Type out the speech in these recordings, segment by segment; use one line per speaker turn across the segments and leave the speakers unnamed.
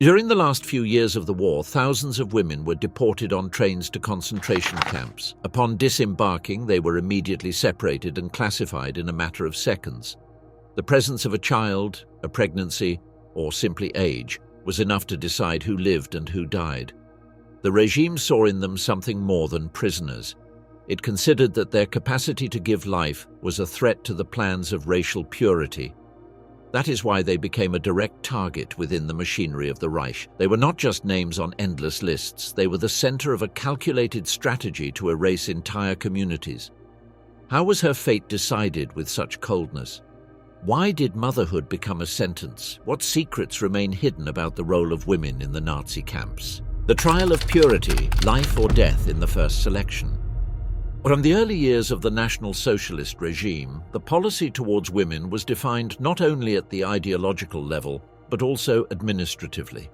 During the last few years of the war, thousands of women were deported on trains to concentration camps. Upon disembarking, they were immediately separated and classified in a matter of seconds. The presence of a child, a pregnancy, or simply age was enough to decide who lived and who died. The regime saw in them something more than prisoners. It considered that their capacity to give life was a threat to the plans of racial purity. That is why they became a direct target within the machinery of the Reich. They were not just names on endless lists, they were the center of a calculated strategy to erase entire communities. How was her fate decided with such coldness? Why did motherhood become a sentence? What secrets remain hidden about the role of women in the Nazi camps? The trial of purity, life or death in the first selection. From the early years of the National Socialist regime, the policy towards women was defined not only at the ideological level, but also administratively.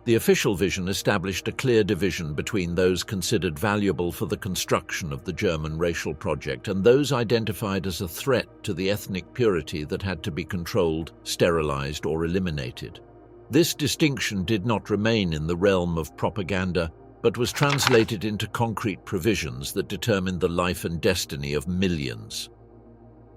The official vision established a clear division between those considered valuable for the construction of the German racial project and those identified as a threat to the ethnic purity that had to be controlled, sterilized, or eliminated. This distinction did not remain in the realm of propaganda, but was translated into concrete provisions that determined the life and destiny of millions.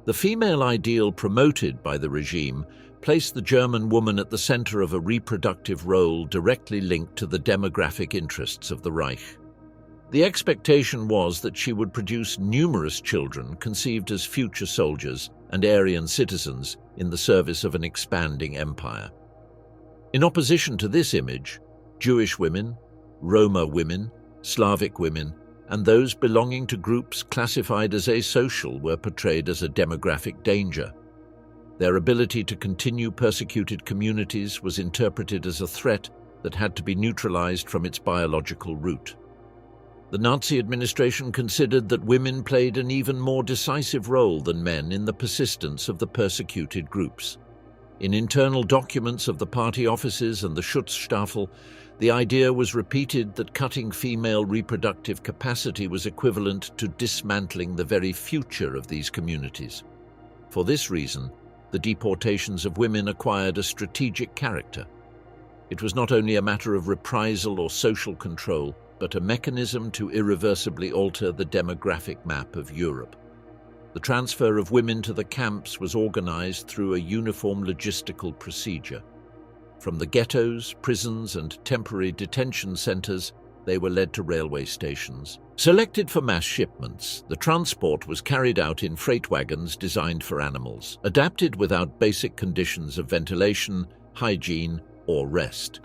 The female ideal promoted by the regime placed the German woman at the center of a reproductive role directly linked to the demographic interests of the Reich. The expectation was that she would produce numerous children conceived as future soldiers and Aryan citizens in the service of an expanding empire. In opposition to this image, Jewish women, Roma women, Slavic women, and those belonging to groups classified as asocial were portrayed as a demographic danger. Their ability to continue persecuted communities was interpreted as a threat that had to be neutralized from its biological root. The Nazi administration considered that women played an even more decisive role than men in the persistence of the persecuted groups. In internal documents of the party offices and the Schutzstaffel, the idea was repeated that cutting female reproductive capacity was equivalent to dismantling the very future of these communities. For this reason, the deportations of women acquired a strategic character. It was not only a matter of reprisal or social control, but a mechanism to irreversibly alter the demographic map of Europe. The transfer of women to the camps was organized through a uniform logistical procedure. From the ghettos, prisons, and temporary detention centers, they were led to railway stations. Selected for mass shipments, the transport was carried out in freight wagons designed for animals, adapted without basic conditions of ventilation, hygiene, or rest.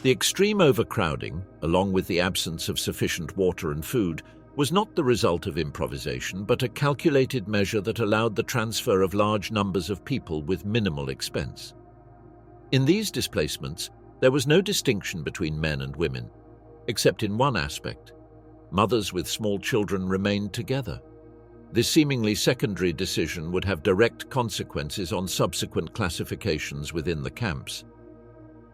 The extreme overcrowding, along with the absence of sufficient water and food, was not the result of improvisation, but a calculated measure that allowed the transfer of large numbers of people with minimal expense. In these displacements, there was no distinction between men and women, except in one aspect. Mothers with small children remained together. This seemingly secondary decision would have direct consequences on subsequent classifications within the camps.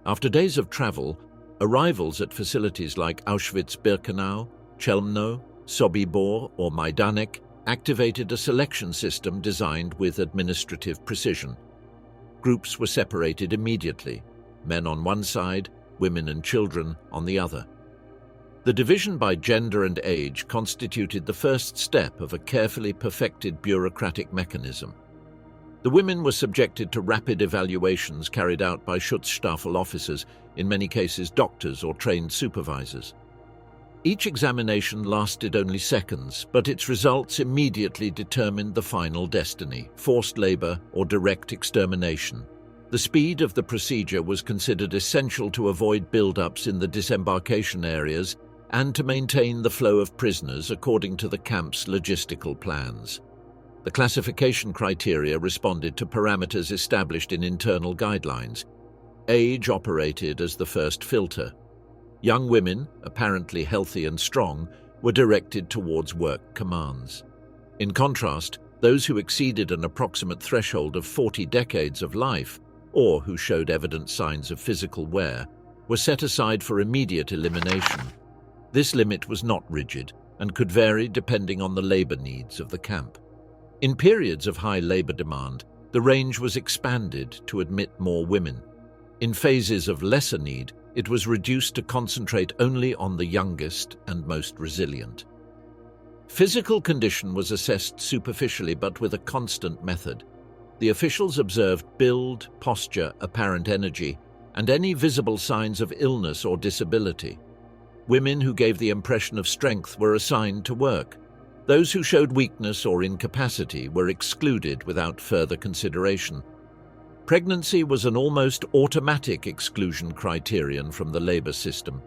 After days of travel, arrivals at facilities like Auschwitz-Birkenau, Chelmno, Sobibor, or Majdanek activated a selection system designed with administrative precision. Groups were separated immediately, men on one side, women and children on the other. The division by gender and age constituted the first step of a carefully perfected bureaucratic mechanism. The women were subjected to rapid evaluations carried out by Schutzstaffel officers, in many cases doctors or trained supervisors. Each examination lasted only seconds, but its results immediately determined the final destiny: forced labor or direct extermination. The speed of the procedure was considered essential to avoid build-ups in the disembarkation areas and to maintain the flow of prisoners according to the camp's logistical plans. The classification criteria responded to parameters established in internal guidelines. Age operated as the first filter. Young women, apparently healthy and strong, were directed towards work commands. In contrast, those who exceeded an approximate threshold of 40 decades of life, or who showed evident signs of physical wear, were set aside for immediate elimination. This limit was not rigid and could vary depending on the labor needs of the camp. In periods of high labor demand, the range was expanded to admit more women. In phases of lesser need, it was reduced to concentrate only on the youngest and most resilient. Physical condition was assessed superficially but with a constant method. The officials observed build, posture, apparent energy, and any visible signs of illness or disability. Women who gave the impression of strength were assigned to work. Those who showed weakness or incapacity were excluded without further consideration. Pregnancy was an almost automatic exclusion criterion from the labor system.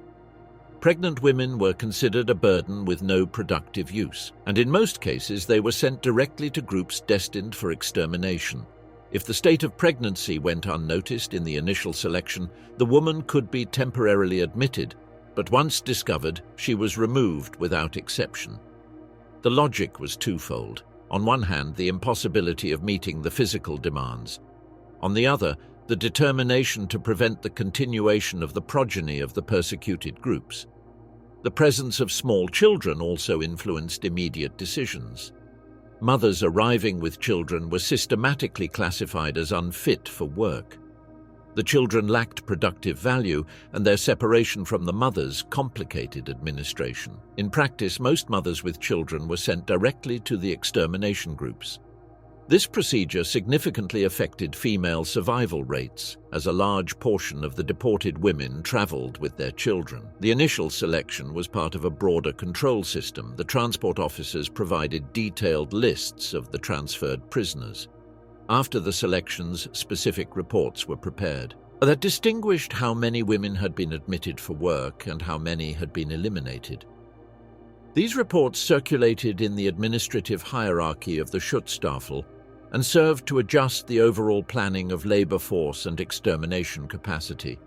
Pregnant women were considered a burden with no productive use, and in most cases they were sent directly to groups destined for extermination. If the state of pregnancy went unnoticed in the initial selection, the woman could be temporarily admitted, but once discovered, she was removed without exception. The logic was twofold. On one hand, the impossibility of meeting the physical demands. On the other, the determination to prevent the continuation of the progeny of the persecuted groups. The presence of small children also influenced immediate decisions. Mothers arriving with children were systematically classified as unfit for work. The children lacked productive value, and their separation from the mothers complicated administration. In practice, most mothers with children were sent directly to the extermination groups. This procedure significantly affected female survival rates, as a large portion of the deported women traveled with their children. The initial selection was part of a broader control system. The transport officers provided detailed lists of the transferred prisoners. After the selections, specific reports were prepared that distinguished how many women had been admitted for work and how many had been eliminated. These reports circulated in the administrative hierarchy of the Schutzstaffel and served to adjust the overall planning of labor force and extermination capacity.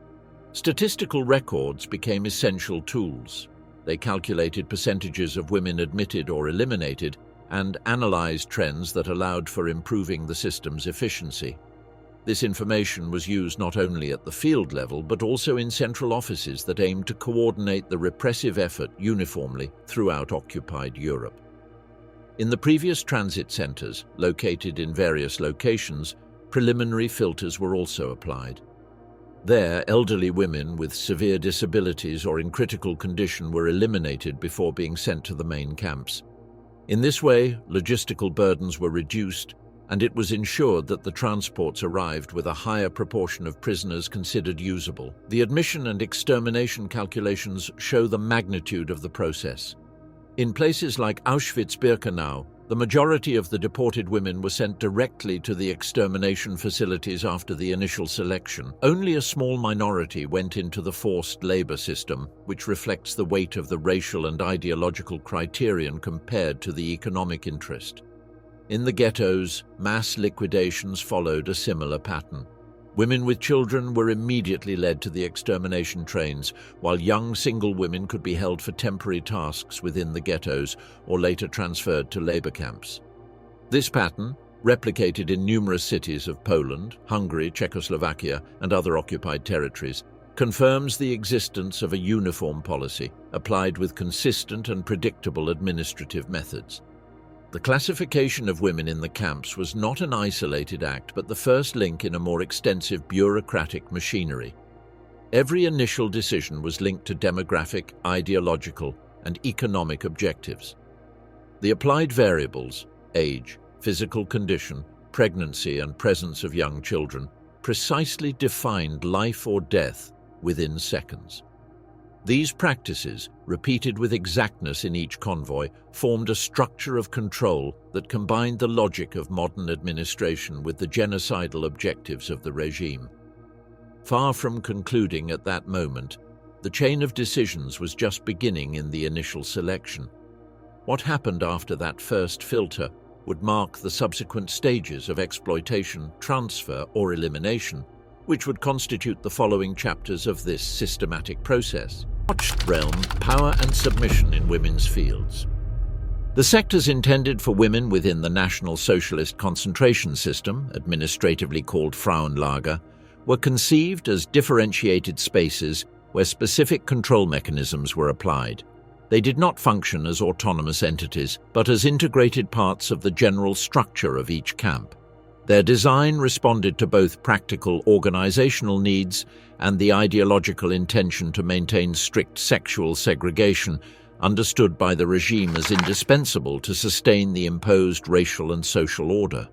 Statistical records became essential tools. They calculated percentages of women admitted or eliminated and analyzed trends that allowed for improving the system's efficiency. This information was used not only at the field level but also in central offices that aimed to coordinate the repressive effort uniformly throughout occupied Europe. In the previous transit centers, located in various locations, preliminary filters were also applied. There, elderly women with severe disabilities or in critical condition were eliminated before being sent to the main camps. In this way, logistical burdens were reduced, and it was ensured that the transports arrived with a higher proportion of prisoners considered usable. The admission and extermination calculations show the magnitude of the process. In places like Auschwitz-Birkenau, the majority of the deported women were sent directly to the extermination facilities after the initial selection. Only a small minority went into the forced labor system, which reflects the weight of the racial and ideological criterion compared to the economic interest. In the ghettos, mass liquidations followed a similar pattern. Women with children were immediately led to the extermination trains, while young single women could be held for temporary tasks within the ghettos or later transferred to labor camps. This pattern, replicated in numerous cities of Poland, Hungary, Czechoslovakia, and other occupied territories, confirms the existence of a uniform policy applied with consistent and predictable administrative methods. The classification of women in the camps was not an isolated act, but the first link in a more extensive bureaucratic machinery. Every initial decision was linked to demographic, ideological, and economic objectives. The applied variables, age, physical condition, pregnancy, and presence of young children, precisely defined life or death within seconds. These practices, repeated with exactness in each convoy, formed a structure of control that combined the logic of modern administration with the genocidal objectives of the regime. Far from concluding at that moment, the chain of decisions was just beginning in the initial selection. What happened after that first filter would mark the subsequent stages of exploitation, transfer, or elimination, which would constitute the following chapters of this systematic process. Watched realm, power and submission in women's fields. The sectors intended for women within the National Socialist concentration system, administratively called Frauenlager, were conceived as differentiated spaces where specific control mechanisms were applied. They did not function as autonomous entities, but as integrated parts of the general structure of each camp. Their design responded to both practical organizational needs and the ideological intention to maintain strict sexual segregation, understood by the regime as indispensable to sustain the imposed racial and social order.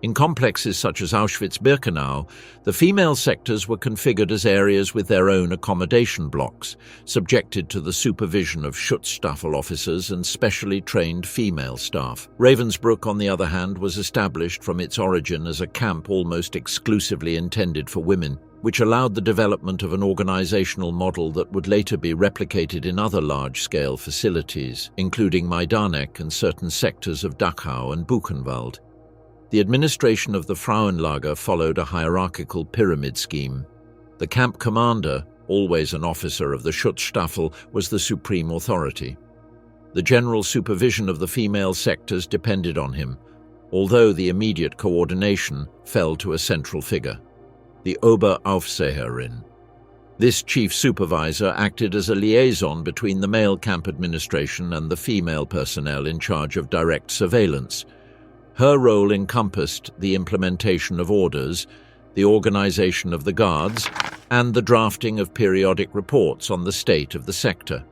In complexes such as Auschwitz-Birkenau, the female sectors were configured as areas with their own accommodation blocks, subjected to the supervision of Schutzstaffel officers and specially trained female staff. Ravensbrück, on the other hand, was established from its origin as a camp almost exclusively intended for women, which allowed the development of an organizational model that would later be replicated in other large-scale facilities, including Majdanek and certain sectors of Dachau and Buchenwald. The administration of the Frauenlager followed a hierarchical pyramid scheme. The camp commander, always an officer of the Schutzstaffel, was the supreme authority. The general supervision of the female sectors depended on him, although the immediate coordination fell to a central figure, the Oberaufseherin. This chief supervisor acted as a liaison between the male camp administration and the female personnel in charge of direct surveillance. Her role encompassed the implementation of orders, the organization of the guards, and the drafting of periodic reports on the state of the sector.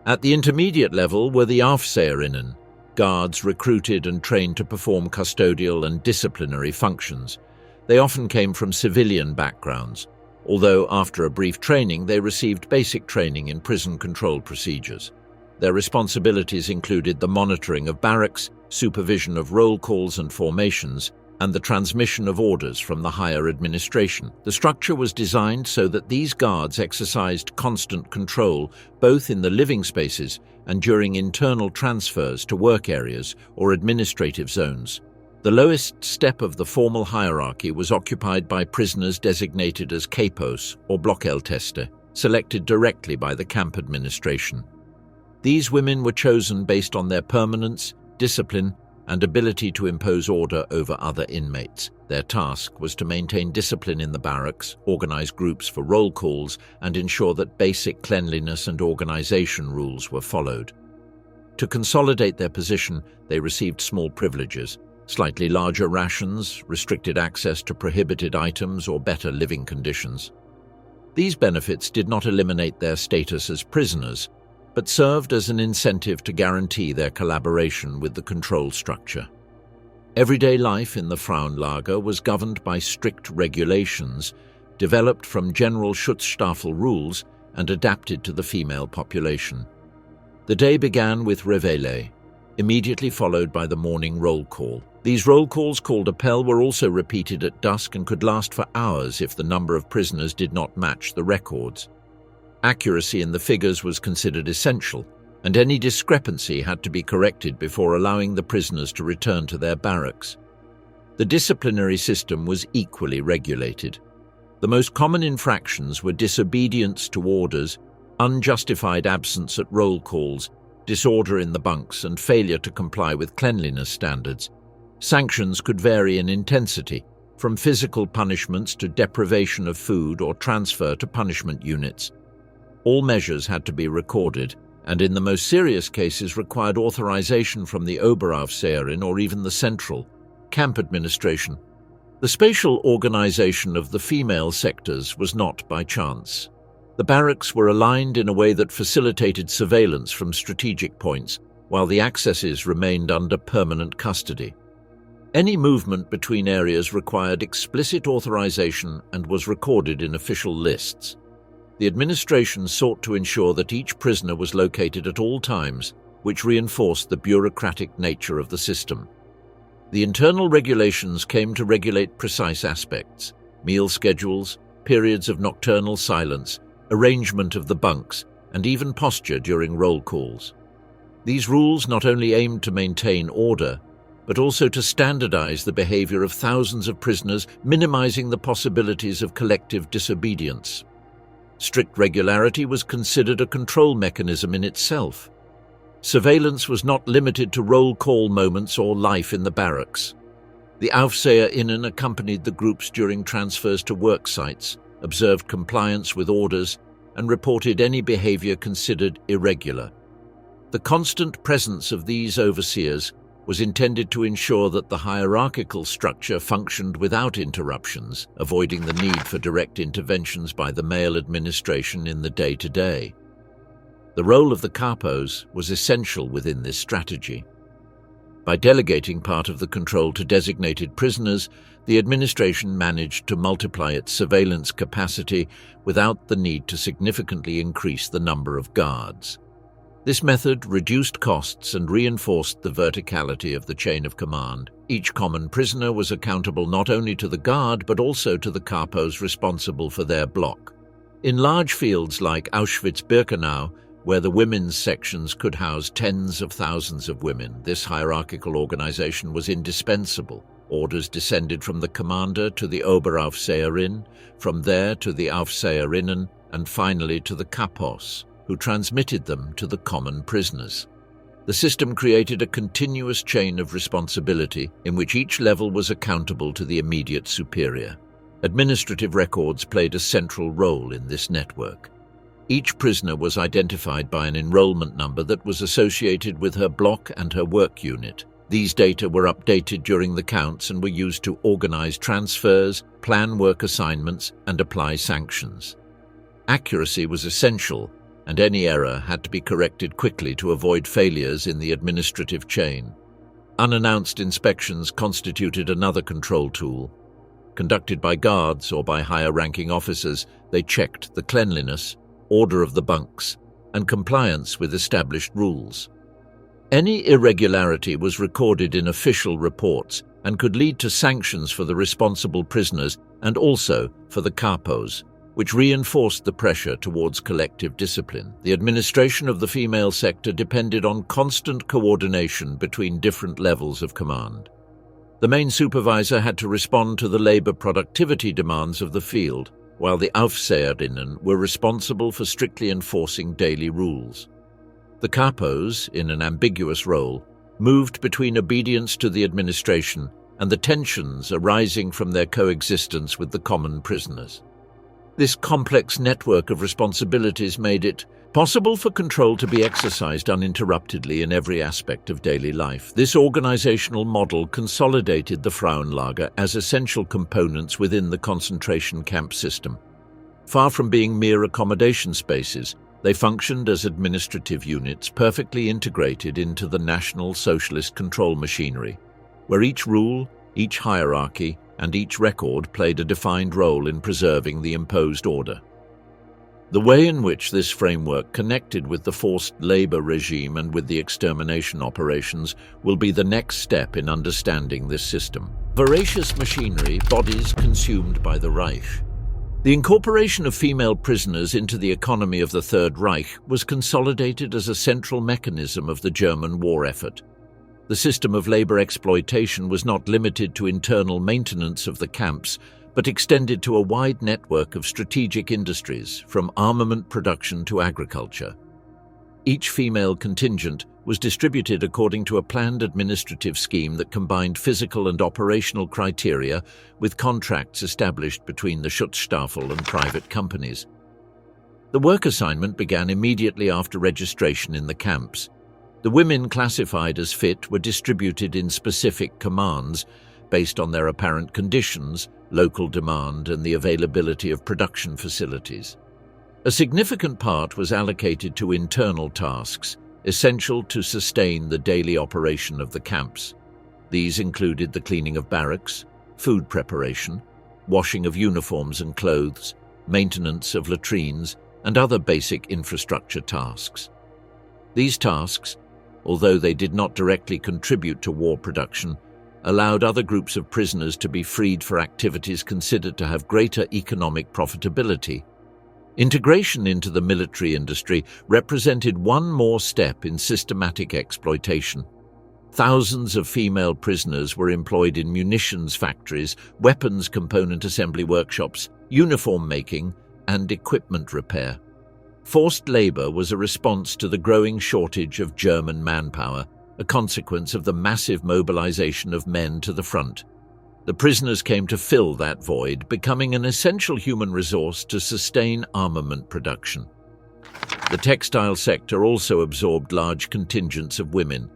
At the intermediate level were the Aufseherinnen, guards recruited and trained to perform custodial and disciplinary functions. They often came from civilian backgrounds, although after a brief training they received basic training in prison control procedures. Their responsibilities included the monitoring of barracks, supervision of roll calls and formations, and the transmission of orders from the higher administration. The structure was designed so that these guards exercised constant control both in the living spaces and during internal transfers to work areas or administrative zones. The lowest step of the formal hierarchy was occupied by prisoners designated as capos or Blockälteste, selected directly by the camp administration. These women were chosen based on their permanence, discipline, and ability to impose order over other inmates. Their task was to maintain discipline in the barracks, organize groups for roll calls, and ensure that basic cleanliness and organization rules were followed. To consolidate their position, they received small privileges, slightly larger rations, restricted access to prohibited items, or better living conditions. These benefits did not eliminate their status as prisoners, but served as an incentive to guarantee their collaboration with the control structure. Everyday life in the Frauenlager was governed by strict regulations, developed from general Schutzstaffel rules and adapted to the female population. The day began with Reveille, immediately followed by the morning roll call. These roll calls, called appel, were also repeated at dusk and could last for hours if the number of prisoners did not match the records. Accuracy in the figures was considered essential, and any discrepancy had to be corrected before allowing the prisoners to return to their barracks. The disciplinary system was equally regulated. The most common infractions were disobedience to orders, unjustified absence at roll calls, disorder in the bunks, and failure to comply with cleanliness standards. Sanctions could vary in intensity, from physical punishments to deprivation of food or transfer to punishment units. All measures had to be recorded, and in the most serious cases required authorization from the Oberaufseherin or even the central camp administration. The spatial organization of the female sectors was not by chance. The barracks were aligned in a way that facilitated surveillance from strategic points, while the accesses remained under permanent custody. Any movement between areas required explicit authorization and was recorded in official lists. The administration sought to ensure that each prisoner was located at all times, which reinforced the bureaucratic nature of the system. The internal regulations came to regulate precise aspects: meal schedules, periods of nocturnal silence, arrangement of the bunks, and even posture during roll calls. These rules not only aimed to maintain order, but also to standardize the behavior of thousands of prisoners, minimizing the possibilities of collective disobedience. Strict regularity was considered a control mechanism in itself. Surveillance was not limited to roll call moments or life in the barracks. The Aufseherinnen accompanied the groups during transfers to work sites, observed compliance with orders, and reported any behavior considered irregular. The constant presence of these overseers was intended to ensure that the hierarchical structure functioned without interruptions, avoiding the need for direct interventions by the male administration in the day-to-day. The role of the capos was essential within this strategy. By delegating part of the control to designated prisoners, the administration managed to multiply its surveillance capacity without the need to significantly increase the number of guards. This method reduced costs and reinforced the verticality of the chain of command. Each common prisoner was accountable not only to the guard but also to the capos responsible for their block. In large fields like Auschwitz-Birkenau, where the women's sections could house tens of thousands of women, this hierarchical organization was indispensable. Orders descended from the commander to the Oberaufseherin, from there to the Aufseherinnen, and finally to the kapos, who transmitted them to the common prisoners. The system created a continuous chain of responsibility in which each level was accountable to the immediate superior. Administrative records played a central role in this network. Each prisoner was identified by an enrollment number that was associated with her block and her work unit. These data were updated during the counts and were used to organize transfers, plan work assignments, and apply sanctions. Accuracy was essential, and any error had to be corrected quickly to avoid failures in the administrative chain. Unannounced inspections constituted another control tool. Conducted by guards or by higher-ranking officers, they checked the cleanliness, order of the bunks, and compliance with established rules. Any irregularity was recorded in official reports and could lead to sanctions for the responsible prisoners and also for the capos, which reinforced the pressure towards collective discipline. The administration of the female sector depended on constant coordination between different levels of command. The main supervisor had to respond to the labor productivity demands of the field, while the Aufseherinnen were responsible for strictly enforcing daily rules. The capos, in an ambiguous role, moved between obedience to the administration and the tensions arising from their coexistence with the common prisoners. This complex network of responsibilities made it possible for control to be exercised uninterruptedly in every aspect of daily life. This organizational model consolidated the Frauenlager as essential components within the concentration camp system. Far from being mere accommodation spaces, they functioned as administrative units perfectly integrated into the National Socialist control machinery, where each rule, each hierarchy, and each record played a defined role in preserving the imposed order. The way in which this framework connected with the forced labor regime and with the extermination operations will be the next step in understanding this system. Voracious machinery, bodies consumed by the Reich. The incorporation of female prisoners into the economy of the Third Reich was consolidated as a central mechanism of the German war effort. The system of labor exploitation was not limited to internal maintenance of the camps, but extended to a wide network of strategic industries, from armament production to agriculture. Each female contingent was distributed according to a planned administrative scheme that combined physical and operational criteria with contracts established between the Schutzstaffel and private companies. The work assignment began immediately after registration in the camps. The women classified as fit were distributed in specific commands based on their apparent conditions, local demand, and the availability of production facilities. A significant part was allocated to internal tasks, essential to sustain the daily operation of the camps. These included the cleaning of barracks, food preparation, washing of uniforms and clothes, maintenance of latrines, and other basic infrastructure tasks. These tasks, although they did not directly contribute to war production, allowed other groups of prisoners to be freed for activities considered to have greater economic profitability. Integration into the military industry represented one more step in systematic exploitation. Thousands of female prisoners were employed in munitions factories, weapons component assembly workshops, uniform making, and equipment repair. Forced labor was a response to the growing shortage of German manpower, a consequence of the massive mobilization of men to the front. The prisoners came to fill that void, becoming an essential human resource to sustain armament production. The textile sector also absorbed large contingents of women.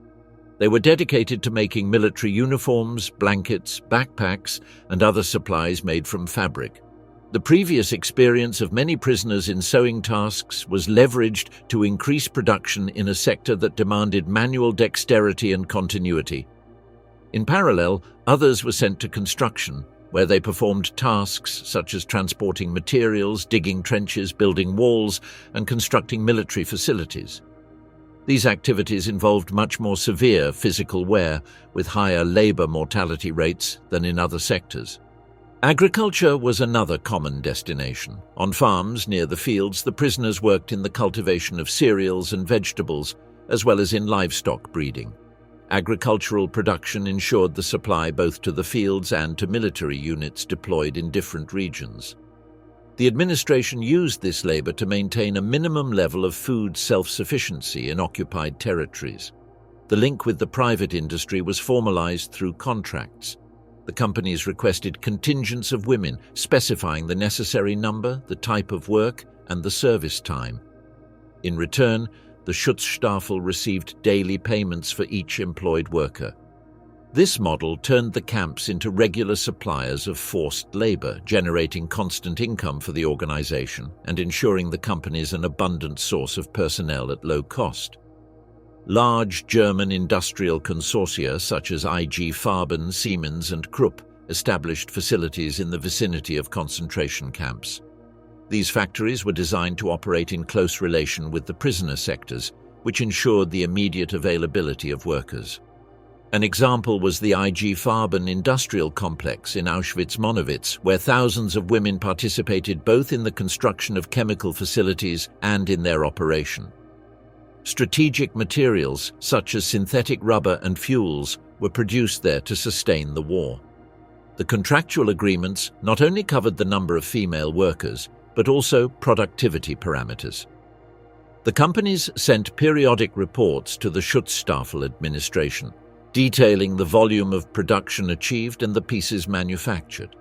They were dedicated to making military uniforms, blankets, backpacks, and other supplies made from fabric. The previous experience of many prisoners in sewing tasks was leveraged to increase production in a sector that demanded manual dexterity and continuity. In parallel, others were sent to construction, where they performed tasks such as transporting materials, digging trenches, building walls, and constructing military facilities. These activities involved much more severe physical wear, with higher labor mortality rates than in other sectors. Agriculture was another common destination. On farms near the fields, the prisoners worked in the cultivation of cereals and vegetables, as well as in livestock breeding. Agricultural production ensured the supply both to the fields and to military units deployed in different regions. The administration used this labor to maintain a minimum level of food self-sufficiency in occupied territories. The link with the private industry was formalized through contracts. The companies requested contingents of women, specifying the necessary number, the type of work, and the service time. In return, the Schutzstaffel received daily payments for each employed worker. This model turned the camps into regular suppliers of forced labor, generating constant income for the organization and ensuring the companies an abundant source of personnel at low cost. Large German industrial consortia such as IG Farben, Siemens and Krupp established facilities in the vicinity of concentration camps. These factories were designed to operate in close relation with the prisoner sectors, which ensured the immediate availability of workers. An example was the IG Farben industrial complex in Auschwitz-Monowitz, where thousands of women participated both in the construction of chemical facilities and in their operation. Strategic materials, such as synthetic rubber and fuels, were produced there to sustain the war. The contractual agreements not only covered the number of female workers, but also productivity parameters. The companies sent periodic reports to the Schutzstaffel administration, detailing the volume of production achieved and the pieces manufactured.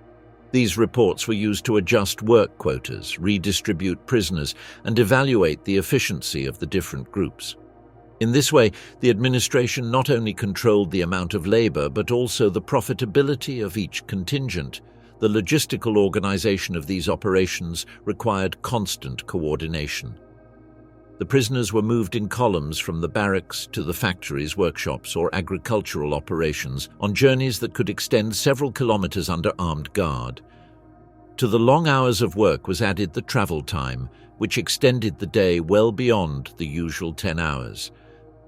These reports were used to adjust work quotas, redistribute prisoners, and evaluate the efficiency of the different groups. In this way, the administration not only controlled the amount of labor but also the profitability of each contingent. The logistical organization of these operations required constant coordination. The prisoners were moved in columns from the barracks to the factories, workshops, or agricultural operations on journeys that could extend several kilometers under armed guard. To the long hours of work was added the travel time, which extended the day well beyond the usual 10 hours.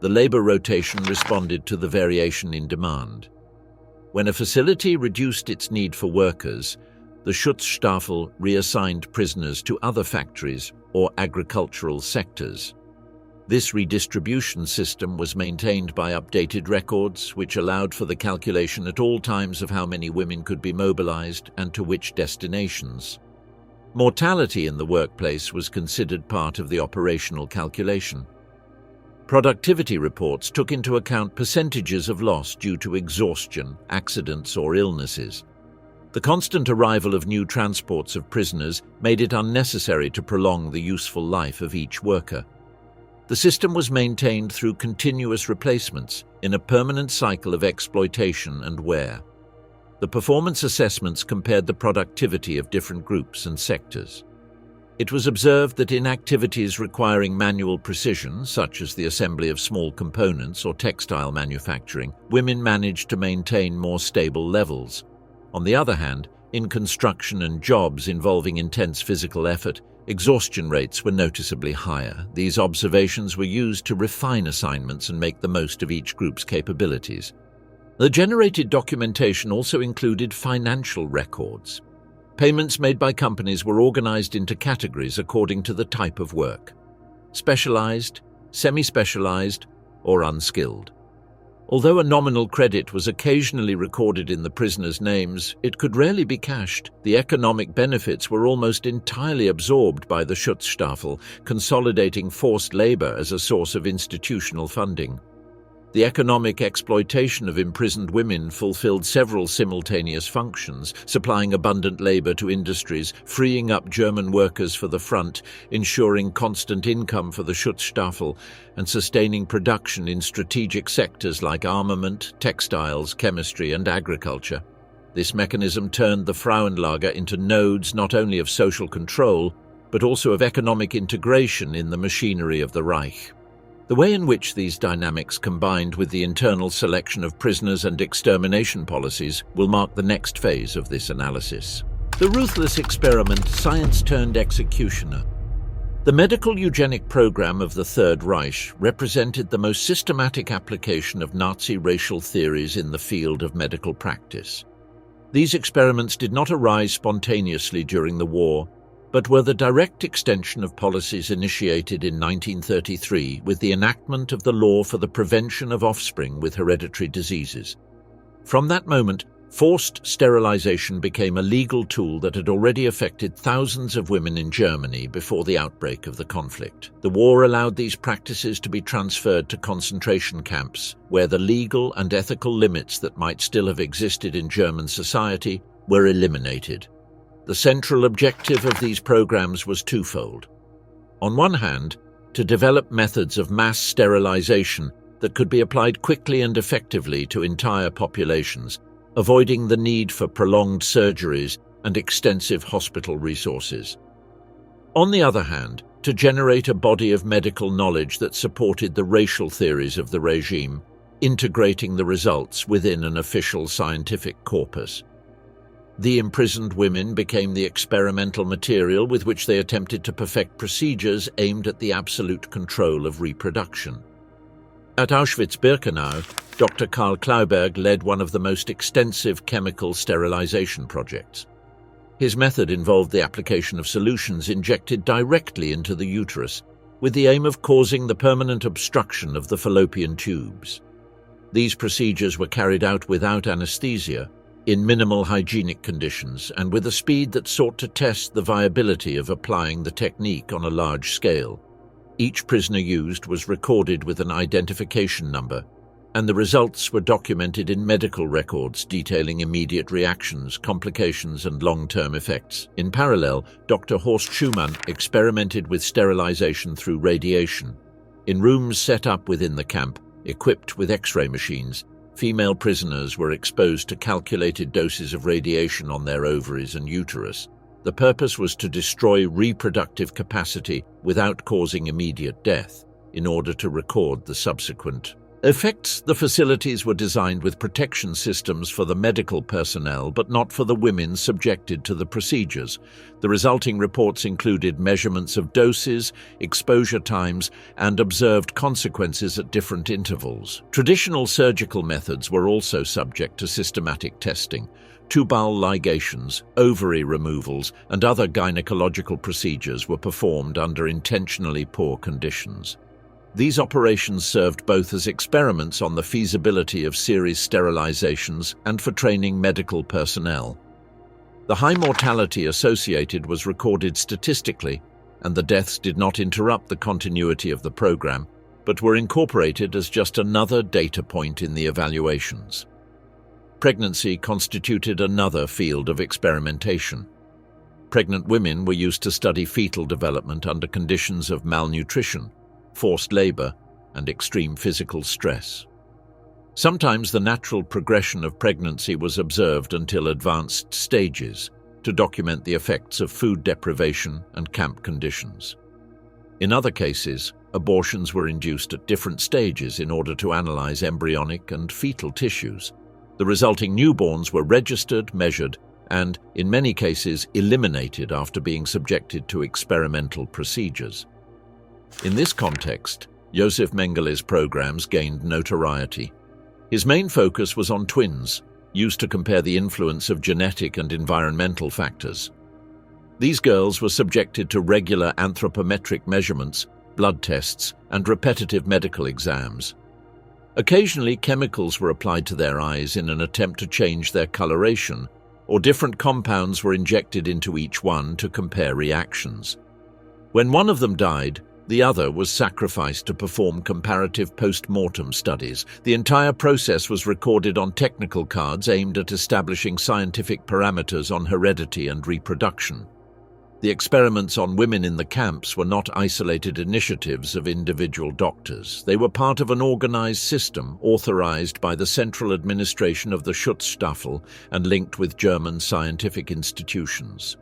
The labor rotation responded to the variation in demand. When a facility reduced its need for workers, the Schutzstaffel reassigned prisoners to other factories or agricultural sectors. This redistribution system was maintained by updated records, which allowed for the calculation at all times of how many women could be mobilized and to which destinations. Mortality in the workplace was considered part of the operational calculation. Productivity reports took into account percentages of loss due to exhaustion, accidents, or illnesses. The constant arrival of new transports of prisoners made it unnecessary to prolong the useful life of each worker. The system was maintained through continuous replacements in a permanent cycle of exploitation and wear. The performance assessments compared the productivity of different groups and sectors. It was observed that in activities requiring manual precision, such as the assembly of small components or textile manufacturing, women managed to maintain more stable levels. On the other hand, in construction and jobs involving intense physical effort, exhaustion rates were noticeably higher. These observations were used to refine assignments and make the most of each group's capabilities. The generated documentation also included financial records. Payments made by companies were organized into categories according to the type of work: specialized, semi-specialized, or unskilled. Although a nominal credit was occasionally recorded in the prisoners' names, it could rarely be cashed. The economic benefits were almost entirely absorbed by the Schutzstaffel, consolidating forced labor as a source of institutional funding. The economic exploitation of imprisoned women fulfilled several simultaneous functions, supplying abundant labor to industries, freeing up German workers for the front, ensuring constant income for the Schutzstaffel, and sustaining production in strategic sectors like armament, textiles, chemistry, and agriculture. This mechanism turned the Frauenlager into nodes not only of social control, but also of economic integration in the machinery of the Reich. The way in which these dynamics combined with the internal selection of prisoners and extermination policies will mark the next phase of this analysis. The ruthless experiment, science turned executioner. The medical eugenic program of the Third Reich represented the most systematic application of Nazi racial theories in the field of medical practice. These experiments did not arise spontaneously during the war, but were the direct extension of policies initiated in 1933 with the enactment of the law for the prevention of offspring with hereditary diseases. From that moment, forced sterilization became a legal tool that had already affected thousands of women in Germany before the outbreak of the conflict. The war allowed these practices to be transferred to concentration camps, where the legal and ethical limits that might still have existed in German society were eliminated. The central objective of these programs was twofold. On one hand, to develop methods of mass sterilization that could be applied quickly and effectively to entire populations, avoiding the need for prolonged surgeries and extensive hospital resources. On the other hand, to generate a body of medical knowledge that supported the racial theories of the regime, integrating the results within an official scientific corpus. The imprisoned women became the experimental material with which they attempted to perfect procedures aimed at the absolute control of reproduction. At Auschwitz-Birkenau, Dr. Karl Klauberg led one of the most extensive chemical sterilization projects. His method involved the application of solutions injected directly into the uterus, with the aim of causing the permanent obstruction of the fallopian tubes. These procedures were carried out without anesthesia, in minimal hygienic conditions, and with a speed that sought to test the viability of applying the technique on a large scale. Each prisoner used was recorded with an identification number, and the results were documented in medical records detailing immediate reactions, complications, and long-term effects. In parallel, Dr. Horst Schumann experimented with sterilization through radiation. In rooms set up within the camp, equipped with X-ray machines, female prisoners were exposed to calculated doses of radiation on their ovaries and uterus. The purpose was to destroy reproductive capacity without causing immediate death, in order to record the subsequent effects. The facilities were designed with protection systems for the medical personnel, but not for the women subjected to the procedures. The resulting reports included measurements of doses, exposure times, and observed consequences at different intervals. Traditional surgical methods were also subject to systematic testing. Tubal ligations, ovary removals, and other gynecological procedures were performed under intentionally poor conditions. These operations served both as experiments on the feasibility of series sterilizations and for training medical personnel. The high mortality associated was recorded statistically, and the deaths did not interrupt the continuity of the program, but were incorporated as just another data point in the evaluations. Pregnancy constituted another field of experimentation. Pregnant women were used to study fetal development under conditions of malnutrition, forced labor, and extreme physical stress. Sometimes the natural progression of pregnancy was observed until advanced stages to document the effects of food deprivation and camp conditions. In other cases, abortions were induced at different stages in order to analyze embryonic and fetal tissues. The resulting newborns were registered, measured, and, in many cases, eliminated after being subjected to experimental procedures. In this context, Josef Mengele's programs gained notoriety. His main focus was on twins, used to compare the influence of genetic and environmental factors. These girls were subjected to regular anthropometric measurements, blood tests, and repetitive medical exams. Occasionally, chemicals were applied to their eyes in an attempt to change their coloration, or different compounds were injected into each one to compare reactions. When one of them died, The other was sacrificed to perform comparative post-mortem studies. The entire process was recorded on technical cards aimed at establishing scientific parameters on heredity and reproduction. The experiments on women in the camps were not isolated initiatives of individual doctors. They were part of an organized system authorized by the central administration of the Schutzstaffel and linked with German scientific institutions.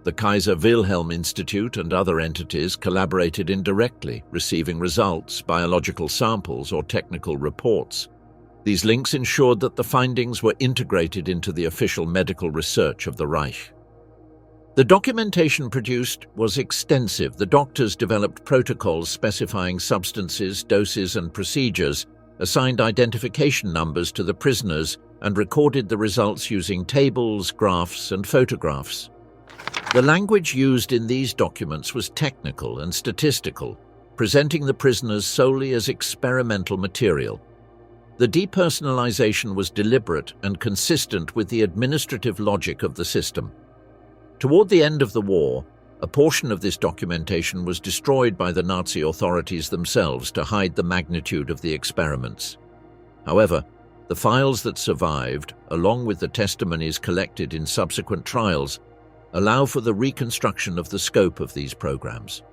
The Kaiser Wilhelm Institute and other entities collaborated indirectly, receiving results, biological samples, or technical reports. These links ensured that the findings were integrated into the official medical research of the Reich. The documentation produced was extensive. The doctors developed protocols specifying substances, doses, and procedures, assigned identification numbers to the prisoners, and recorded the results using tables, graphs, and photographs. The language used in these documents was technical and statistical, presenting the prisoners solely as experimental material. The depersonalization was deliberate and consistent with the administrative logic of the system. Toward the end of the war, a portion of this documentation was destroyed by the Nazi authorities themselves to hide the magnitude of the experiments. However, the files that survived, along with the testimonies collected in subsequent trials, allow for the reconstruction of the scope of these programs.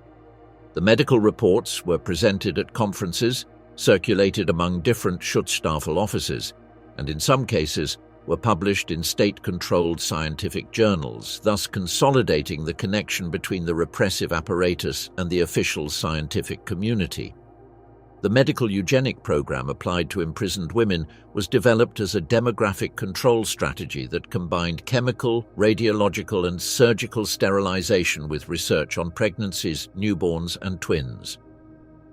The medical reports were presented at conferences, circulated among different Schutzstaffel offices, and in some cases were published in state-controlled scientific journals, thus consolidating the connection between the repressive apparatus and the official scientific community. The medical eugenic program applied to imprisoned women was developed as a demographic control strategy that combined chemical, radiological, and surgical sterilization with research on pregnancies, newborns, and twins.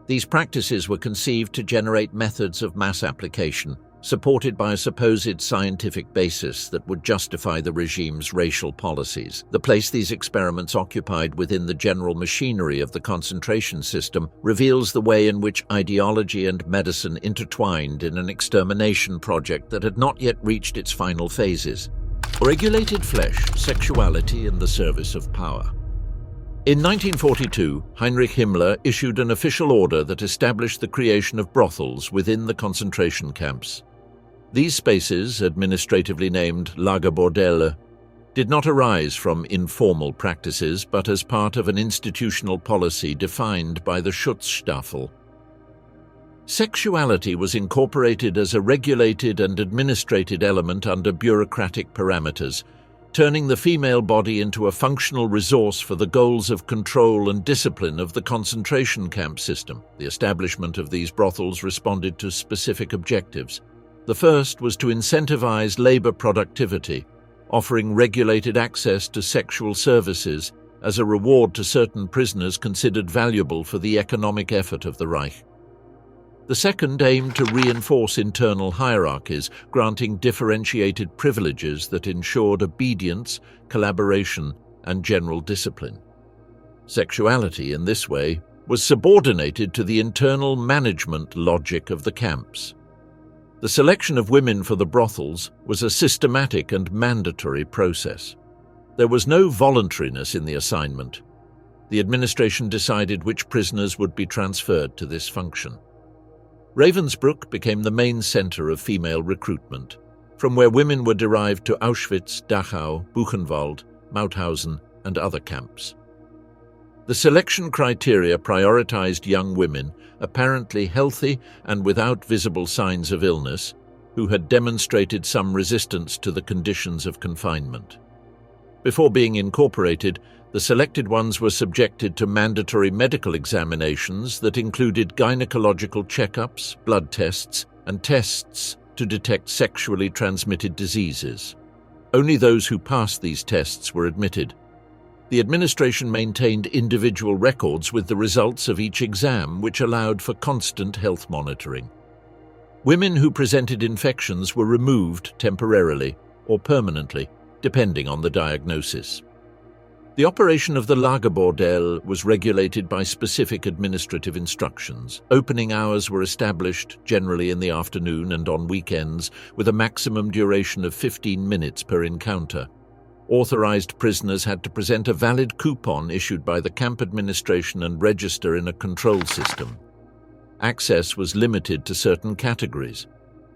These practices were conceived to generate methods of mass application, supported by a supposed scientific basis that would justify the regime's racial policies. The place these experiments occupied within the general machinery of the concentration system reveals the way in which ideology and medicine intertwined in an extermination project that had not yet reached its final phases. Regulated flesh, sexuality, and the service of power. In 1942, Heinrich Himmler issued an official order that established the creation of brothels within the concentration camps. These spaces, administratively named Lagerbordelle, did not arise from informal practices but as part of an institutional policy defined by the Schutzstaffel. Sexuality was incorporated as a regulated and administrated element under bureaucratic parameters, turning the female body into a functional resource for the goals of control and discipline of the concentration camp system. The establishment of these brothels responded to specific objectives. The first was to incentivize labor productivity, offering regulated access to sexual services as a reward to certain prisoners considered valuable for the economic effort of the Reich. The second aimed to reinforce internal hierarchies, granting differentiated privileges that ensured obedience, collaboration, and general discipline. Sexuality, in this way, was subordinated to the internal management logic of the camps. The selection of women for the brothels was a systematic and mandatory process. There was no voluntariness in the assignment. The administration decided which prisoners would be transferred to this function. Ravensbrück became the main center of female recruitment, from where women were derived to Auschwitz, Dachau, Buchenwald, Mauthausen, and other camps. The selection criteria prioritized young women, apparently healthy and without visible signs of illness, who had demonstrated some resistance to the conditions of confinement. Before being incorporated, the selected ones were subjected to mandatory medical examinations that included gynecological checkups, blood tests, and tests to detect sexually transmitted diseases. Only those who passed these tests were admitted. The administration maintained individual records with the results of each exam, which allowed for constant health monitoring. Women who presented infections were removed temporarily or permanently, depending on the diagnosis. The operation of the Lagerbordelle was regulated by specific administrative instructions. Opening hours were established, generally in the afternoon and on weekends, with a maximum duration of 15 minutes per encounter. Authorized prisoners had to present a valid coupon issued by the camp administration and register in a control system. Access was limited to certain categories: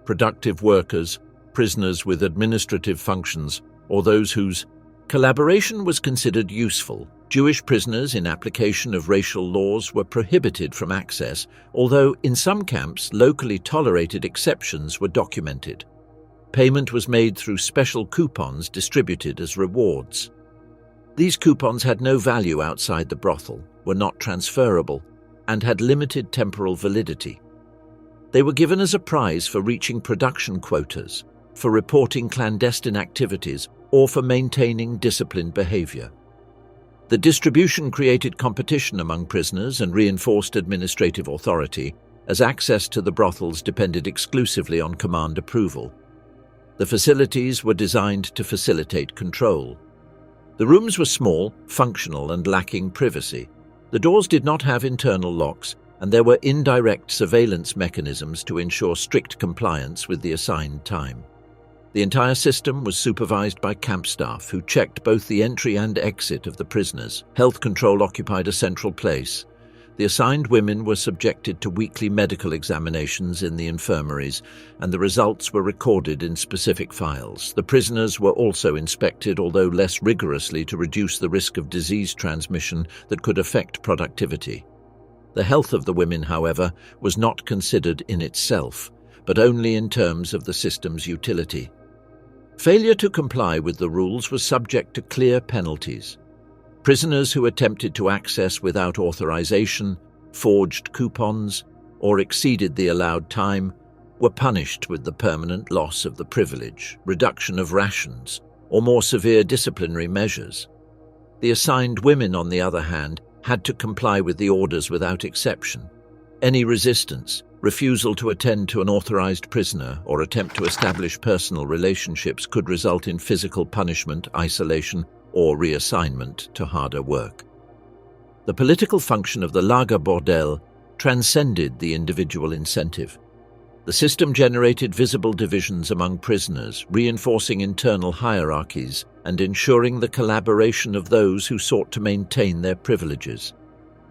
productive workers, prisoners with administrative functions, or those whose collaboration was considered useful. Jewish prisoners, in application of racial laws, were prohibited from access, although in some camps locally tolerated exceptions were documented. Payment was made through special coupons distributed as rewards. These coupons had no value outside the brothel, were not transferable, and had limited temporal validity. They were given as a prize for reaching production quotas, for reporting clandestine activities, or for maintaining disciplined behavior. The distribution created competition among prisoners and reinforced administrative authority, as access to the brothels depended exclusively on command approval. The facilities were designed to facilitate control. The rooms were small, functional, and lacking privacy. The doors did not have internal locks, and there were indirect surveillance mechanisms to ensure strict compliance with the assigned time. The entire system was supervised by camp staff who checked both the entry and exit of the prisoners. Health control occupied a central place. The assigned women were subjected to weekly medical examinations in the infirmaries, and the results were recorded in specific files. The prisoners were also inspected, although less rigorously, to reduce the risk of disease transmission that could affect productivity. The health of the women, however, was not considered in itself, but only in terms of the system's utility. Failure to comply with the rules was subject to clear penalties. Prisoners who attempted to access without authorization, forged coupons, or exceeded the allowed time were punished with the permanent loss of the privilege, reduction of rations, or more severe disciplinary measures. The assigned women, on the other hand, had to comply with the orders without exception. Any resistance, refusal to attend to an authorized prisoner, or attempt to establish personal relationships could result in physical punishment, isolation, or reassignment to harder work. The political function of the Lager Bordell transcended the individual incentive. The system generated visible divisions among prisoners, reinforcing internal hierarchies and ensuring the collaboration of those who sought to maintain their privileges.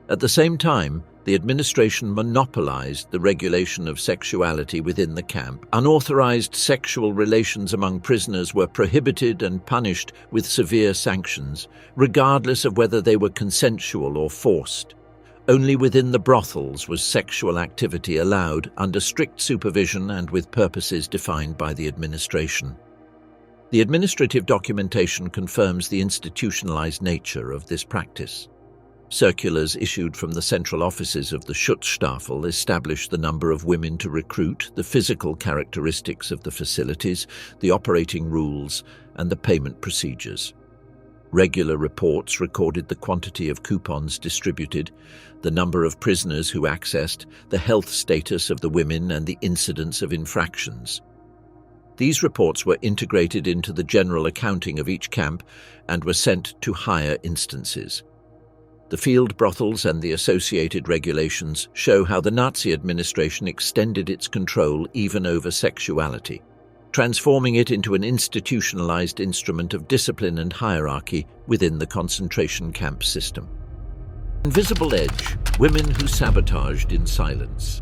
At the same time, the administration monopolized the regulation of sexuality within the camp. Unauthorized sexual relations among prisoners were prohibited and punished with severe sanctions, regardless of whether they were consensual or forced. Only within the brothels was sexual activity allowed under strict supervision and with purposes defined by the administration. The administrative documentation confirms the institutionalized nature of this practice. Circulars issued from the central offices of the Schutzstaffel established the number of women to recruit, the physical characteristics of the facilities, the operating rules, and the payment procedures. Regular reports recorded the quantity of coupons distributed, the number of prisoners who accessed, the health status of the women, and the incidence of infractions. These reports were integrated into the general accounting of each camp and were sent to higher instances. The field brothels and the associated regulations show how the Nazi administration extended its control even over sexuality, transforming it into an institutionalized instrument of discipline and hierarchy within the concentration camp system. Invisible edge: women who sabotaged in silence.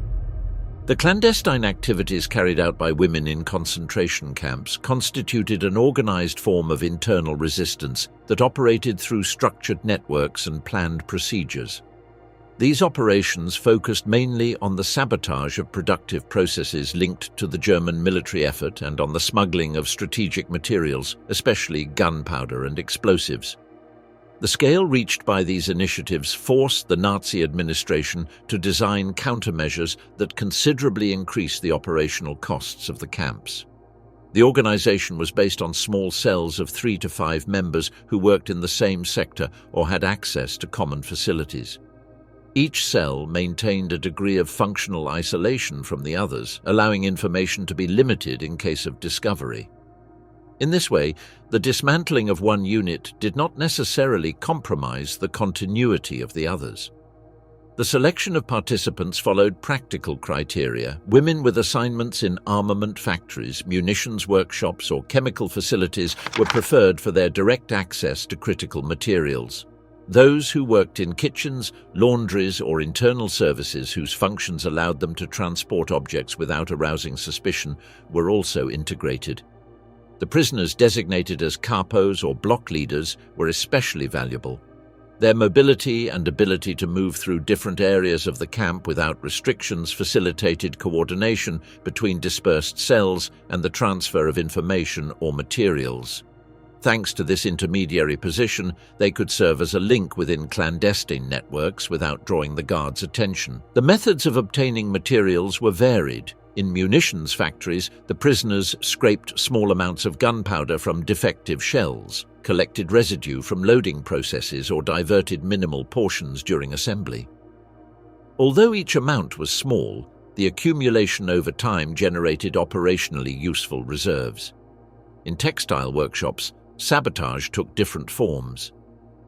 The clandestine activities carried out by women in concentration camps constituted an organized form of internal resistance that operated through structured networks and planned procedures. These operations focused mainly on the sabotage of productive processes linked to the German military effort and on the smuggling of strategic materials, especially gunpowder and explosives. The scale reached by these initiatives forced the Nazi administration to design countermeasures that considerably increased the operational costs of the camps. The organization was based on small cells of 3 to 5 members who worked in the same sector or had access to common facilities. Each cell maintained a degree of functional isolation from the others, allowing information to be limited in case of discovery. In this way, the dismantling of one unit did not necessarily compromise the continuity of the others. The selection of participants followed practical criteria. Women with assignments in armament factories, munitions workshops, or chemical facilities were preferred for their direct access to critical materials. Those who worked in kitchens, laundries, or internal services whose functions allowed them to transport objects without arousing suspicion were also integrated. The prisoners designated as capos or block leaders were especially valuable. Their mobility and ability to move through different areas of the camp without restrictions facilitated coordination between dispersed cells and the transfer of information or materials. Thanks to this intermediary position, they could serve as a link within clandestine networks without drawing the guards' attention. The methods of obtaining materials were varied. In munitions factories, the prisoners scraped small amounts of gunpowder from defective shells, collected residue from loading processes, or diverted minimal portions during assembly. Although each amount was small, the accumulation over time generated operationally useful reserves. In textile workshops, sabotage took different forms.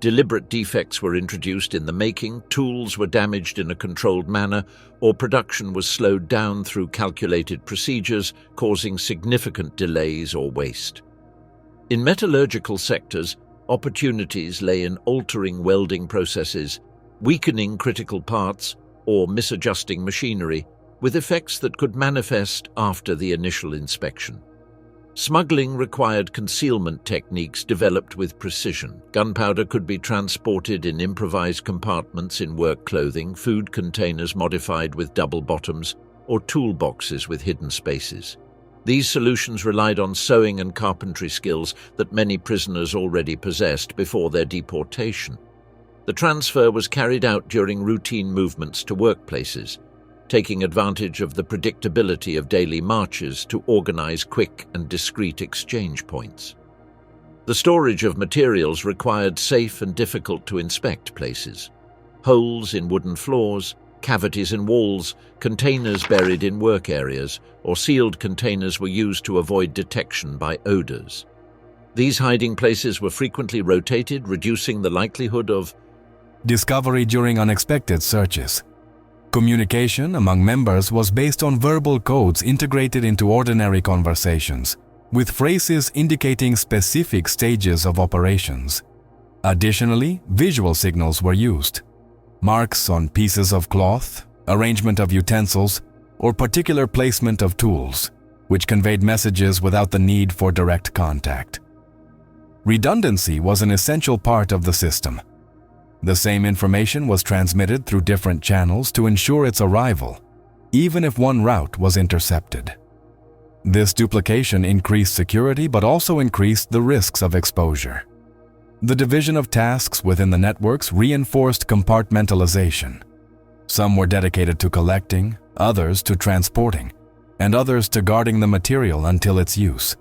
Deliberate defects were introduced in the making, tools were damaged in a controlled manner, or production was slowed down through calculated procedures, causing significant delays or waste. In metallurgical sectors, opportunities lay in altering welding processes, weakening critical parts, or misadjusting machinery, with effects that could manifest after the initial inspection. Smuggling required concealment techniques developed with precision. Gunpowder could be transported in improvised compartments in work clothing, food containers modified with double bottoms, or toolboxes with hidden spaces. These solutions relied on sewing and carpentry skills that many prisoners already possessed before their deportation. The transfer was carried out during routine movements to workplaces, taking advantage of the predictability of daily marches to organize quick and discreet exchange points. The storage of materials required safe and difficult-to-inspect places. Holes in wooden floors, cavities in walls, containers buried in work areas, or sealed containers were used to avoid detection by odors. These hiding places were frequently rotated, reducing the likelihood of
discovery during unexpected searches. Communication among members was based on verbal codes integrated into ordinary conversations, with phrases indicating specific stages of operations. Additionally, visual signals were used. Marks on pieces of cloth, arrangement of utensils, or particular placement of tools, which conveyed messages without the need for direct contact. Redundancy was an essential part of the system. The same information was transmitted through different channels to ensure its arrival, even if one route was intercepted. This duplication increased security but also increased the risks of exposure. The division of tasks within the networks reinforced compartmentalization. Some were dedicated to collecting, others to transporting, and others to guarding the material until its use.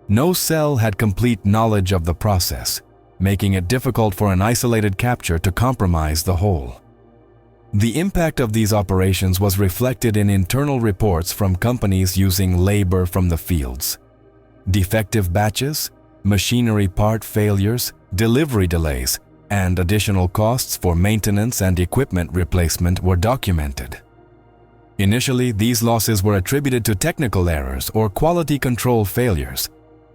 No cell had complete knowledge of the process, making it difficult for an isolated capture to compromise the whole. The impact of these operations was reflected in internal reports from companies using labor from the fields. Defective batches, machinery part failures, delivery delays, and additional costs for maintenance and equipment replacement were documented. Initially, these losses were attributed to technical errors or quality control failures,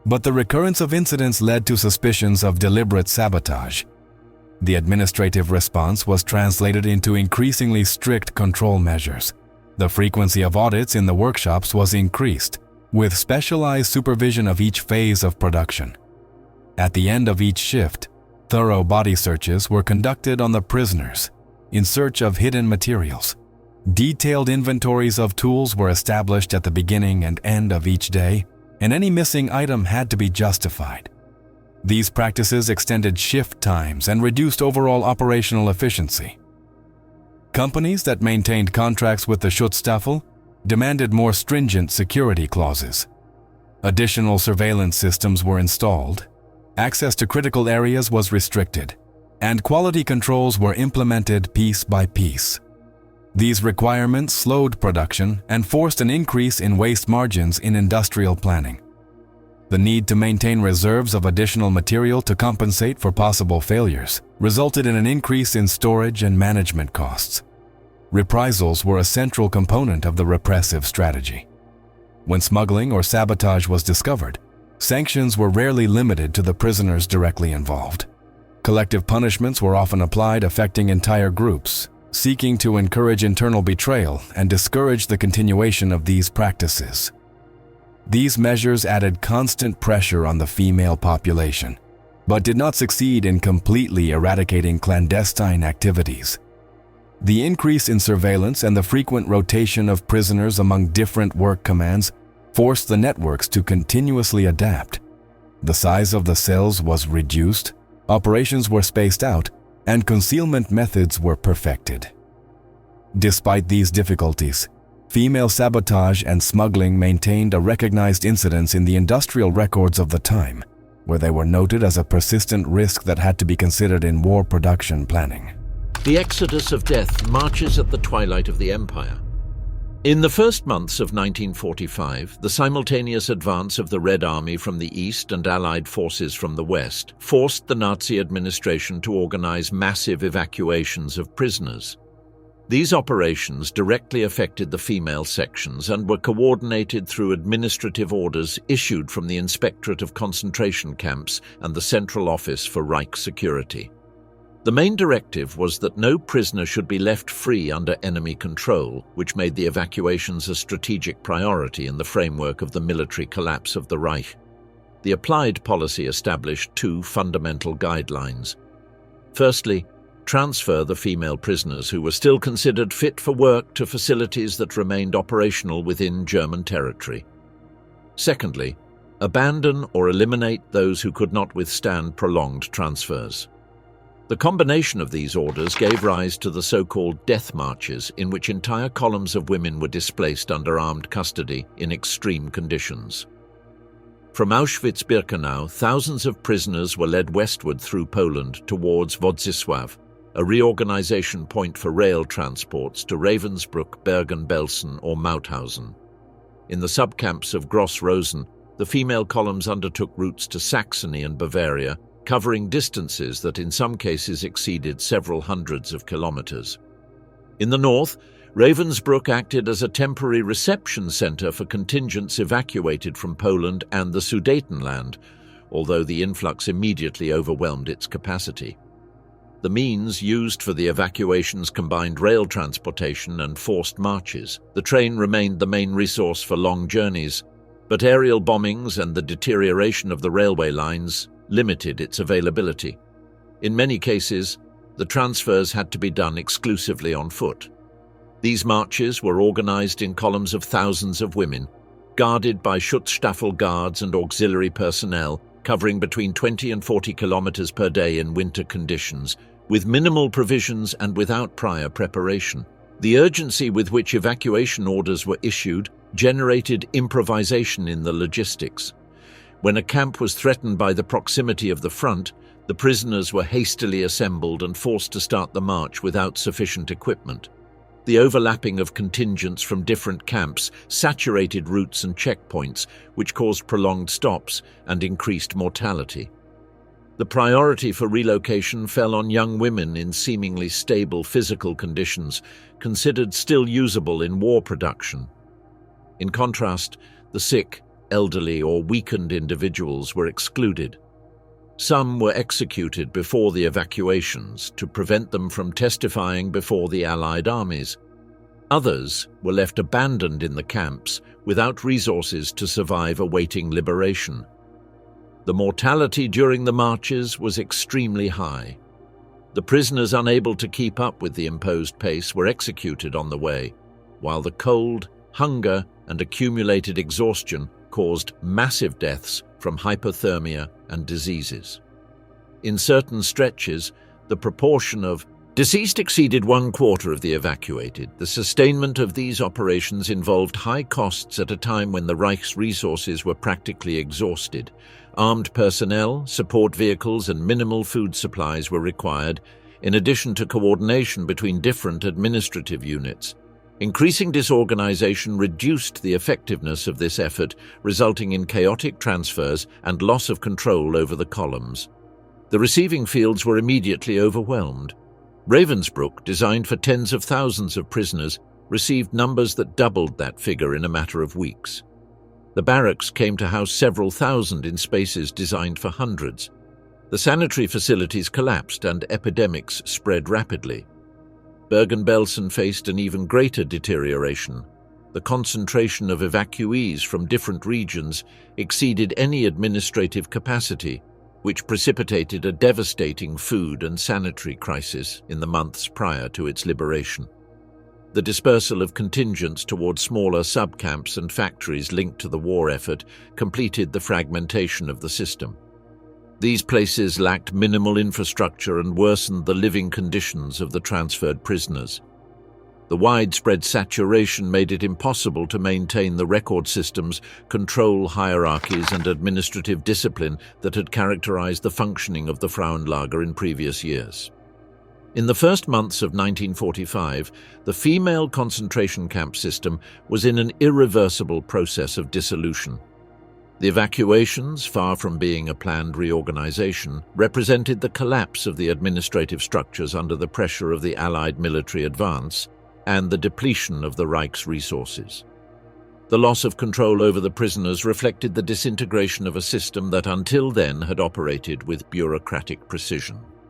but the recurrence of incidents led to suspicions of deliberate sabotage. The administrative response was translated into increasingly strict control measures. The frequency of audits in the workshops was increased, with specialized supervision of each phase of production. At the end of each shift, thorough body searches were conducted on the prisoners in search of hidden materials. Detailed inventories of tools were established at the beginning and end of each day, and any missing item had to be justified. These practices extended shift times and reduced overall operational efficiency. Companies that maintained contracts with the Schutzstaffel demanded more stringent security clauses. Additional surveillance systems were installed, access to critical areas was restricted, and quality controls were implemented piece by piece. These requirements slowed production and forced an increase in waste margins in industrial planning. The need to maintain reserves of additional material to compensate for possible failures resulted in an increase in storage and management costs. Reprisals were a central component of the repressive strategy. When smuggling or sabotage was discovered, sanctions were rarely limited to the prisoners directly involved. Collective punishments were often applied, affecting entire groups, seeking to encourage internal betrayal and discourage the continuation of these practices. These measures added constant pressure on the female population, but did not succeed in completely eradicating clandestine activities. The increase in surveillance and the frequent rotation of prisoners among different work commands forced the networks to continuously adapt. The size of the cells was reduced, operations were spaced out, and concealment methods were perfected. Despite these difficulties, female sabotage and smuggling maintained a recognized incidence in the industrial records of the time, where they were noted as a persistent risk that had to be considered in war production planning.
The exodus of death marches at the twilight of the empire. In the first months of 1945, the simultaneous advance of the Red Army from the east and Allied forces from the west forced the Nazi administration to organize massive evacuations of prisoners. These operations directly affected the female sections and were coordinated through administrative orders issued from the Inspectorate of Concentration Camps and the Central Office for Reich Security. The main directive was that no prisoner should be left free under enemy control, which made the evacuations a strategic priority in the framework of the military collapse of the Reich. The applied policy established two fundamental guidelines. Firstly, transfer the female prisoners who were still considered fit for work to facilities that remained operational within German territory. Secondly, abandon or eliminate those who could not withstand prolonged transfers. The combination of these orders gave rise to the so-called death marches, in which entire columns of women were displaced under armed custody in extreme conditions. From Auschwitz-Birkenau, thousands of prisoners were led westward through Poland towards Wodzisław, a reorganization point for rail transports to Ravensbrück, Bergen-Belsen or Mauthausen. In the subcamps of Gross-Rosen, the female columns undertook routes to Saxony and Bavaria, covering distances that in some cases exceeded several hundreds of kilometers. In the north, Ravensbrück acted as a temporary reception center for contingents evacuated from Poland and the Sudetenland, although the influx immediately overwhelmed its capacity. The means used for the evacuations combined rail transportation and forced marches. The train remained the main resource for long journeys, but aerial bombings and the deterioration of the railway lines limited its availability. In many cases, the transfers had to be done exclusively on foot. These marches were organized in columns of thousands of women, guarded by Schutzstaffel guards and auxiliary personnel, covering between 20 and 40 kilometers per day in winter conditions, with minimal provisions and without prior preparation. The urgency with which evacuation orders were issued generated improvisation in the logistics. When a camp was threatened by the proximity of the front, the prisoners were hastily assembled and forced to start the march without sufficient equipment. The overlapping of contingents from different camps saturated routes and checkpoints, which caused prolonged stops and increased mortality. The priority for relocation fell on young women in seemingly stable physical conditions, considered still usable in war production. In contrast, the sick, elderly, or weakened individuals were excluded. Some were executed before the evacuations to prevent them from testifying before the Allied armies. Others were left abandoned in the camps without resources to survive awaiting liberation. The mortality during the marches was extremely high. The prisoners unable to keep up with the imposed pace were executed on the way, while the cold, hunger, and accumulated exhaustion caused massive deaths from hypothermia and diseases. In certain stretches, the proportion of deceased exceeded 1/4 of the evacuated. The sustainment of these operations involved high costs at a time when the Reich's resources were practically exhausted. Armed personnel, support vehicles, and minimal food supplies were required, in addition to coordination between different administrative units, Increasing disorganization reduced the effectiveness of this effort, resulting in chaotic transfers and loss of control over the columns. The receiving fields were immediately overwhelmed. Ravensbrück, designed for tens of thousands of prisoners, received numbers that doubled that figure in a matter of weeks. The barracks came to house several thousand in spaces designed for hundreds. The sanitary facilities collapsed and epidemics spread rapidly. Bergen-Belsen faced an even greater deterioration. The concentration of evacuees from different regions exceeded any administrative capacity, which precipitated a devastating food and sanitary crisis in the months prior to its liberation. The dispersal of contingents toward smaller subcamps and factories linked to the war effort completed the fragmentation of the system. These places lacked minimal infrastructure and worsened the living conditions of the transferred prisoners. The widespread saturation made it impossible to maintain the record systems, control hierarchies, and administrative discipline that had characterized the functioning of the Frauenlager in previous years. In the first months of 1945, the female concentration camp system was in an irreversible process of dissolution. The evacuations, far from being a planned reorganization, represented the collapse of the administrative structures under the pressure of the Allied military advance and the depletion of the Reich's resources. The loss of control over the prisoners reflected the disintegration of a system that until then had operated with bureaucratic precision.